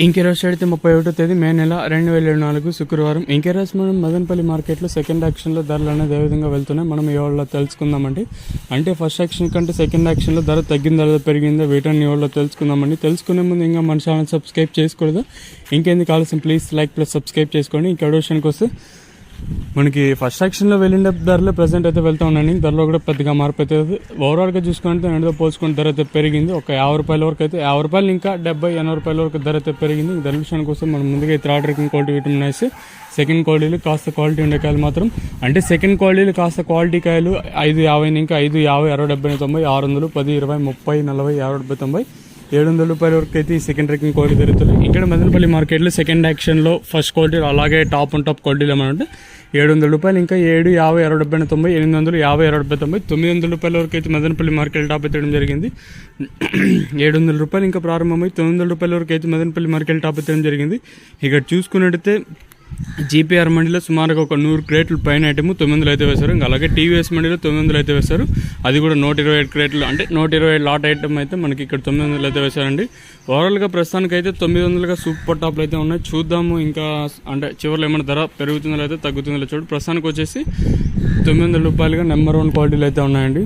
ఇంకెరోజు అయితే 31వ తేదీ మే నెల 2024 శుక్రవారం. ఇంకెరోజు మనం మదనపల్లి మార్కెట్లో సెకండ్ యాక్షన్లో ధరలు అనేది ఏ విధంగా వెళ్తున్నాయి మనం ఇవాళ తెలుసుకుందామండి. అంటే ఫస్ట్ యాక్షన్ కంటే సెకండ్ యాక్షన్లో ధర తగ్గిందా లేదా పెరిగిందా వీటన్ని ఇవాళ తెలుసుకుందామండి. తెలుసుకునే ముందు ఇంకా మన ఛానల్ సబ్స్క్రైబ్ చేసుకోలేదు, ఇంకెందుకు ఆలస్యం ప్లీజ్ లైక్ ప్లస్ సబ్స్క్రైబ్ చేసుకోండి. ఇంకా విషయానికి వస్తే మనకి ఫస్ట్ సెక్షన్లో వెళ్ళిన ధరలో ప్రజెంట్ అయితే వెళ్తా ఉన్నాను. ధరలో కూడా పెద్దగా మార్పు అయితే ఓవరాల్గా చూసుకుంటే ఎండతో పోల్చుకుంటే ధర అయితే పెరిగింది. ఒక 50 రూపాయల వరకు అయితే 50 రూపాయలు ఇంకా 70-80 రూపాయల వరకు ధర అయితే పెరిగింది. ధర విషయానికి కోసం మనం ముందుగా third rating quality vitamin ice, second క్వాలిటీలు కాస్త క్వాలిటీ ఉండే కాయలు మాత్రం అంటే సెకండ్ క్వాలిటీలు కాస్త క్వాలిటీ కాయలు 550 ఇంకా 550 60 70 90 600 10 20 30 40 50 70 90 700 రూపాయల వరకు అయితే ఈ సెకండ్ రేటింగ్ క్వాలిటీ జరుగుతుంది. ఇక్కడ మదనపల్లి మార్కెట్లో సెకండ్ యాక్షన్లో ఫస్ట్ క్వాలిటీ అలాగే టాప్ అండ్ టాప్ క్వాలిటీలు ఏమంటే 700 రూపాయలు ఇంకా 7 50 60 70 90 800 50 60 70 900 రూపాయల వరకు అయితే మదనపల్లి మార్కెట్ టాప్ ఎత్తడం జరిగింది. 700 రూపాయలు ఇంకా ప్రారంభమై 900 రూపాయల వరకు అయితే మదనపల్లి మార్కెట్ టాప్ ఎత్తడం జరిగింది. ఇక్కడ చూసుకున్నట్టయితే జీపీఆర్ మండీలో సుమారుగా ఒక 100 క్రేట్లు పైన ఐటమ్ 900 అయితే వేశారు. ఇంకా అలాగే టీవీఎస్ మండీలో 900 అయితే వేశారు. అది కూడా 127 క్రేట్లు అంటే 127 లాట్ ఐటమ్ అయితే మనకి ఇక్కడ 900 అయితే వేశారండి. ఓవరాల్గా ప్రస్తుతానికి అయితే 900గా సూపర్ టాప్లు అయితే ఉన్నాయి. చూద్దాము ఇంకా అంటే చివరిలో ఏమైనా ధర పెరుగుతుందో అయితే తగ్గుతుందో చూడు. ప్రస్తుతానికి వచ్చేసి 900 రూపాయలుగా నెంబర్ 1 క్వాలిటీలు అయితే ఉన్నాయండి.